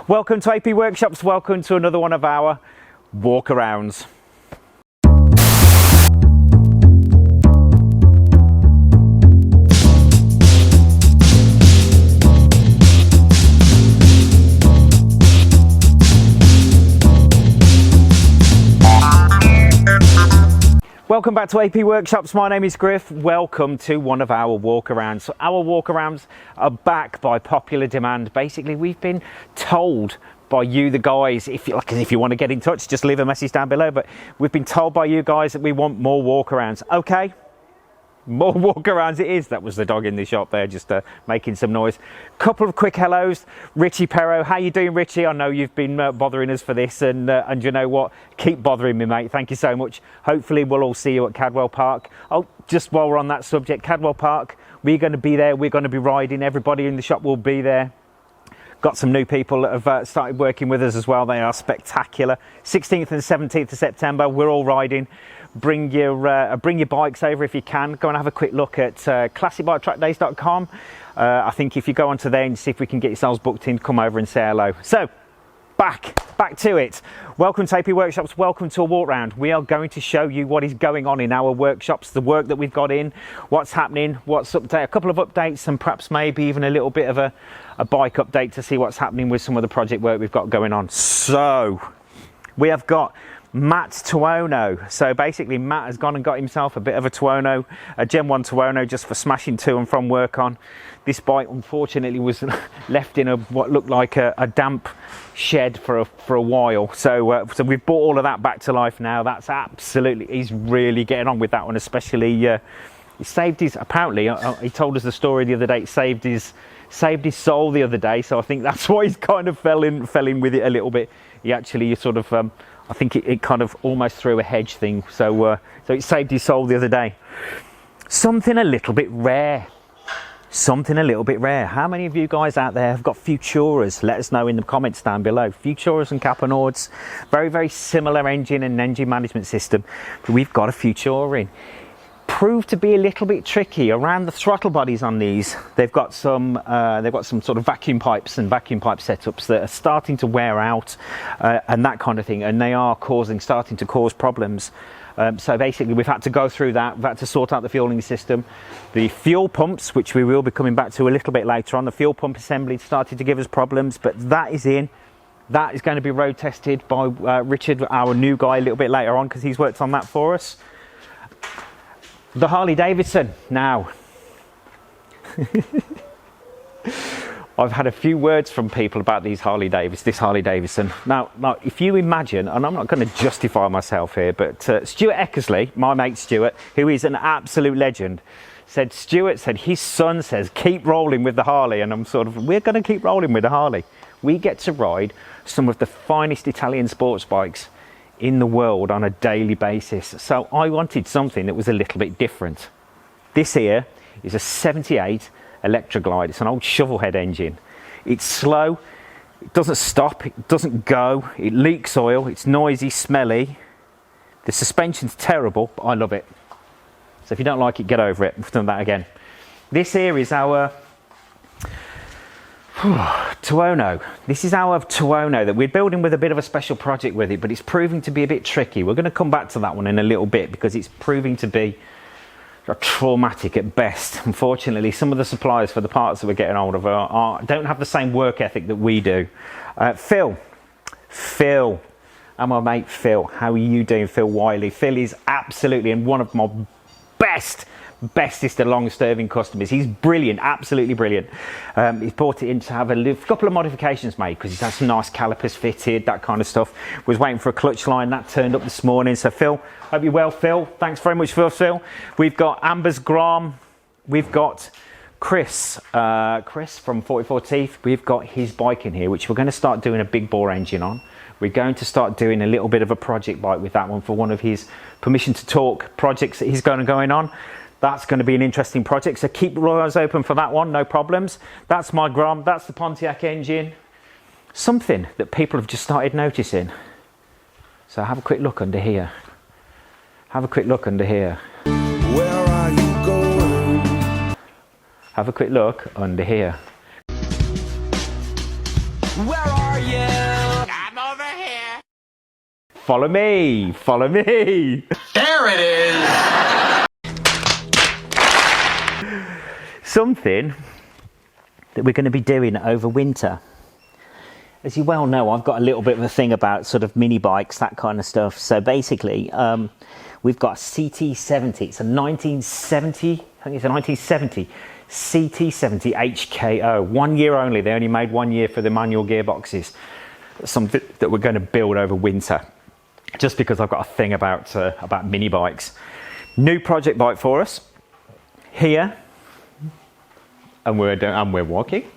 Welcome to AP Workshops, welcome to another one of our walkarounds. Welcome back to AP Workshops, my name is Griff. Welcome to one of our walkarounds. So our walkarounds are back by popular demand. Basically, we've been told by you, the guys, if you want to get in touch, just leave a message down below. But we've been told by you guys that we want more walkarounds. Okay, more walkarounds it is. That was the dog in the shop there, just making some noise. Couple of quick hellos. Richie Perro, how you doing, Richie? I know you've been bothering us for this, and you know what? Keep bothering me, mate. Thank you so much. Hopefully we'll all see you at Cadwell Park. Oh, just while we're on that subject, Cadwell Park, we're going to be there. We're going to be riding. Everybody in the shop will be there. Got some new people that have started working with us as well. They are spectacular. 16th and 17th of September, we're all riding. Bring your bikes over if you can. Go and have a quick look at classicbiketrackdays.com. I think if you go onto there and see if we can get yourselves booked in, come over and say hello. So back to it. Welcome to AP Workshops, welcome to a walk round. We are going to show you what is going on in our workshops, the work that we've got in, what's happening, what's update, a couple of updates, and perhaps maybe even a little bit of a bike update to see what's happening with some of the project work we've got going on. So we have got Matt's Tuono. So basically Matt has gone and got himself a bit of a Tuono, a Gen 1 Tuono, just for smashing to and from work on. This bike unfortunately was left in what looked like a damp shed for a while. So we've brought all of that back to life now. That's absolutely, he's really getting on with that one, especially he saved his, apparently he told us the story the other day, saved his soul the other day. So I think that's why he's kind of fell in with it a little bit. He actually sort of I think it kind of almost threw a hedge thing, so it saved his soul the other day. Something a little bit rare. How many of you guys out there have got Futuras? Let us know in the comments down below. Futuras and Capanords, very, very similar engine and engine management system. But we've got a Futura in. Proved to be a little bit tricky around the throttle bodies on these. They've got some sort of vacuum pipes and vacuum pipe setups that are starting to wear out and that kind of thing, and they are starting to cause problems. So basically we've had to go through that. We've had to sort out the fueling system, the fuel pumps, which we will be coming back to a little bit later on. The fuel pump assembly started to give us problems, but that is in. That is going to be road tested by Richard, our new guy, a little bit later on, because he's worked on that for us. The Harley Davidson. Now, I've had a few words from people about this Harley Davidson. Now, if you imagine, and I'm not going to justify myself here, but Stuart Eckersley, my mate Stuart, who is an absolute legend, said his son says, keep rolling with the Harley. And I'm sort of, we're going to keep rolling with the Harley. We get to ride some of the finest Italian sports bikes in the world on a daily basis. So I wanted something that was a little bit different. This here is a 78 Electroglide. It's an old shovel head engine. It's slow, it doesn't stop, it doesn't go, it leaks oil, it's noisy, smelly. The suspension's terrible, but I love it. So if you don't like it, get over it. We've done that again. This here is our Tuono. This is our Tuono that we're building with a bit of a special project with it, but it's proving to be a bit tricky. We're going to come back to that one in a little bit because it's proving to be traumatic at best. Unfortunately, some of the suppliers for the parts that we're getting hold of don't have the same work ethic that we do. Phil, and my mate Phil, how are you doing, Phil Wiley? Phil is absolutely and one of my bestest and longest serving customers. He's brilliant, absolutely brilliant. He's brought it in to have a couple of modifications made because he's had some nice calipers fitted, that kind of stuff. Was waiting for a clutch line that turned up this morning. So Phil, hope you're well, Phil. Thanks very much for Phil. We've got Amber's Grom. We've got Chris from 44 Teeth. We've got his bike in here, which we're going to start doing a big bore engine on. We're going to start doing a little bit of a project bike with that one for one of his permission to talk projects that he's going on. That's going to be an interesting project, so keep your eyes open for that one, no problems. That's my Grom, that's the Pontiac engine. Something that people have just started noticing. So have a quick look under here. Have a quick look under here. Where are you going? Have a quick look under here. Where are are you? I'm over here. Follow me, follow me. There it is. Something that we're going to be doing over winter. As you well know, I've got a little bit of a thing about sort of mini bikes, that kind of stuff. So basically, we've got a CT70. It's a 1970, I think it's a 1970 CT70 HKO. 1 year only. They only made 1 year for the manual gearboxes. Something that we're going to build over winter. Just because I've got a thing about mini bikes. New project bike for us. Here, and we're walking.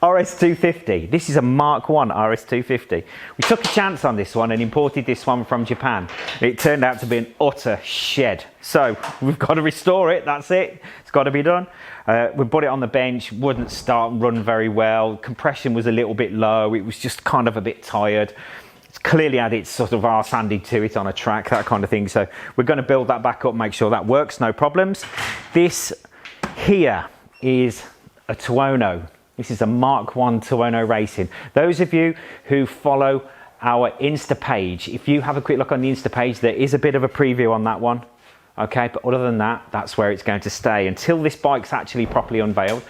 RS250. This is a Mark 1 RS250. We took a chance on this one and imported this one from Japan. It turned out to be an utter shed. So we've got to restore it, that's it. It's got to be done. We put it on the bench, wouldn't start and run very well. Compression was a little bit low. It was just kind of a bit tired. It's clearly had its sort of arse handed to it on a track, that kind of thing. So we're going to build that back up, make sure that works, no problems. This here is a Tuono. This is a Mark 1 Tuono Racing. Those of you who follow our Insta page, if you have a quick look on the Insta page, there is a bit of a preview on that one. Okay, but other than that, that's where it's going to stay until this bike's actually properly unveiled.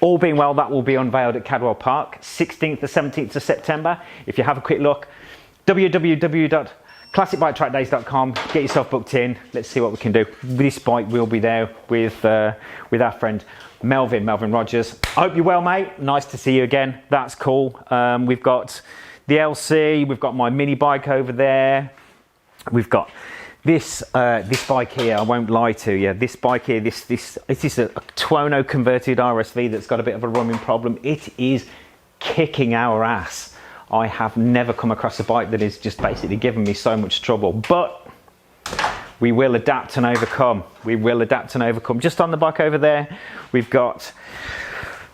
All being well, that will be unveiled at Cadwell Park, 16th to 17th of September. If you have a quick look, www.classicbiketrackdays.com, get yourself booked in. Let's see what we can do. This bike will be there with our friend Melvin Rogers. I hope you're well, mate. Nice to see you again. That's cool. We've got the LC, we've got my mini bike over there. We've got this bike here. I won't lie to you. This bike here, this is a Tuono converted RSV that's got a bit of a running problem. It is kicking our ass. I have never come across a bike that is just basically giving me so much trouble, but we will adapt and overcome. We will adapt and overcome. Just on the bike over there, we've got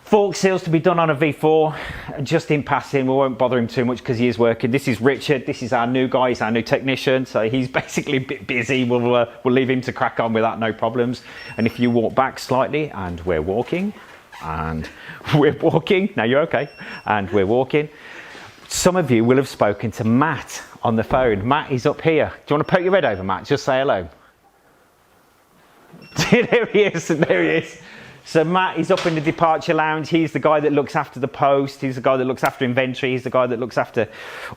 fork seals to be done on a V4. Just in passing, we won't bother him too much because he is working. This is Richard. This is our new guy. He's our new technician. So he's basically a bit busy. We'll leave him to crack on with that, no problems. And if you walk back slightly, and we're walking, and we're walking. Now you're okay. And we're walking. Some of you will have spoken to Matt on the phone. Matt is up here. Do you want to poke your head over, Matt? Just say hello. There he is. There he is. So Matt is up in the departure lounge. He's the guy that looks after the post. He's the guy that looks after inventory. He's the guy that looks after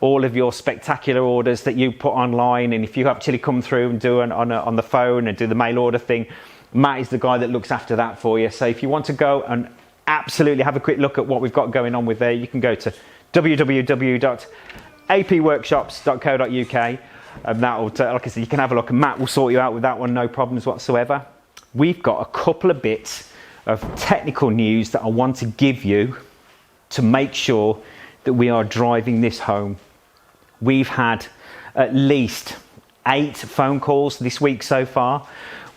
all of your spectacular orders that you put online. And if you actually come through and do on the phone and do the mail order thing, Matt is the guy that looks after that for you. So if you want to go and absolutely have a quick look at what we've got going on with there, you can go to www.apworkshops.co.uk, and that will, like I said, you can have a look, and Matt will sort you out with that one, no problems whatsoever. We've got a couple of bits of technical news that I want to give you to make sure that we are driving this home. We've had at least 8 phone calls this week so far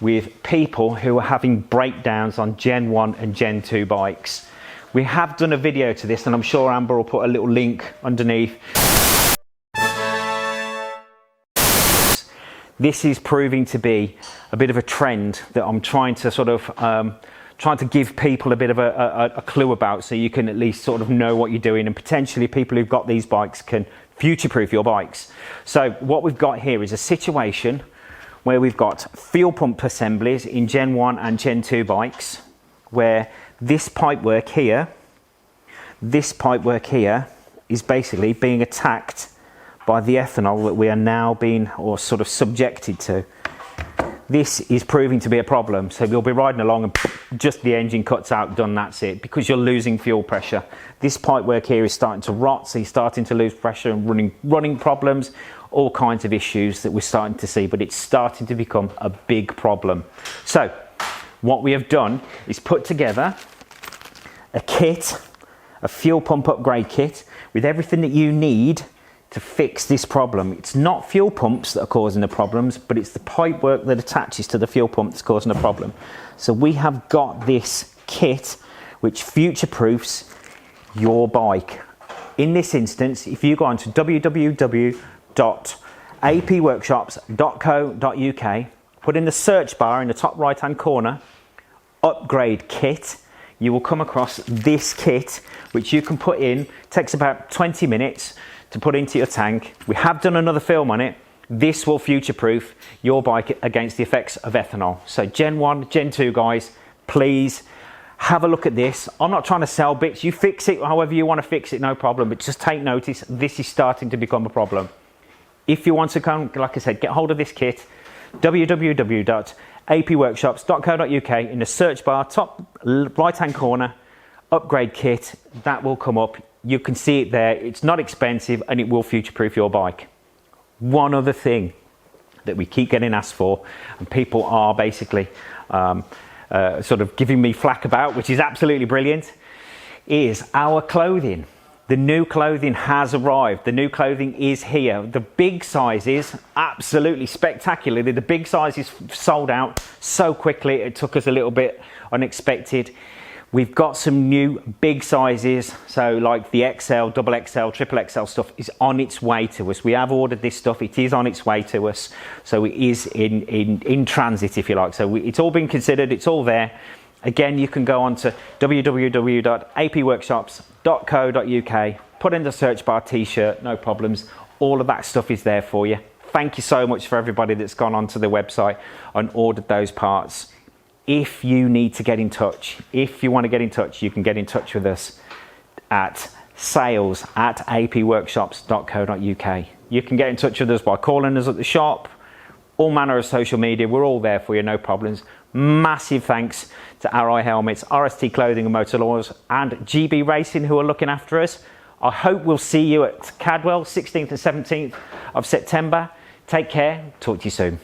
with people who are having breakdowns on Gen 1 and Gen 2 bikes. We have done a video to this, and I'm sure Amber will put a little link underneath. This is proving to be a bit of a trend that I'm trying to sort of trying to give people a bit of a clue about, so you can at least sort of know what you're doing, and potentially people who've got these bikes can future-proof your bikes. So what we've got here is a situation where we've got fuel pump assemblies in Gen 1 and Gen 2 bikes, where this pipework here is basically being attacked by the ethanol that we are now being, or sort of subjected to. This is proving to be a problem. So you'll be riding along and just the engine cuts out, done, that's it, because you're losing fuel pressure. This pipework here is starting to rot, so you're starting to lose pressure and running problems, all kinds of issues that we're starting to see, but it's starting to become a big problem. So what we have done is put together a kit, a fuel pump upgrade kit with everything that you need to fix this problem. It's not fuel pumps that are causing the problems, but it's the pipework that attaches to the fuel pump that's causing the problem. So we have got this kit which future-proofs your bike. In this instance, if you go on to www.apworkshops.co.uk, put in the search bar in the top right-hand corner, upgrade kit, you will come across this kit, which you can put in. It takes about 20 minutes to put into your tank. We have done another film on it. This will future-proof your bike against the effects of ethanol. So Gen 1, Gen 2 guys, please have a look at this. I'm not trying to sell bits. You fix it however you want to fix it, no problem. But just take notice, this is starting to become a problem. If you want to come, like I said, get hold of this kit, www.apworkshops.co.uk. In the search bar, top right-hand corner, upgrade kit, that will come up. You can see it there. It's not expensive and it will future-proof your bike. One other thing that we keep getting asked for, and people are basically sort of giving me flack about, which is absolutely brilliant, is our clothing. The new clothing has arrived. The new clothing is here. The big sizes, absolutely spectacularly. The big sizes sold out so quickly. It took us a little bit unexpected. We've got some new big sizes. So like the XL, double XL, triple XL stuff is on its way to us. We have ordered this stuff. It is on its way to us. So it is in transit, if you like. So it's all been considered. It's all there. Again, you can go on to www.apworkshops.co.uk, put in the search bar t-shirt, no problems. All of that stuff is there for you. Thank you so much for everybody that's gone onto the website and ordered those parts. If you need to get in touch, if you want to get in touch, you can get in touch with us at sales@apworkshops.co.uk. You can get in touch with us by calling us at the shop, all manner of social media. We're all there for you, no problems. Massive thanks to ARAI Helmets, RST Clothing and Motul, and GB Racing, who are looking after us. I hope we'll see you at Cadwell, 16th and 17th of September. Take care. Talk to you soon.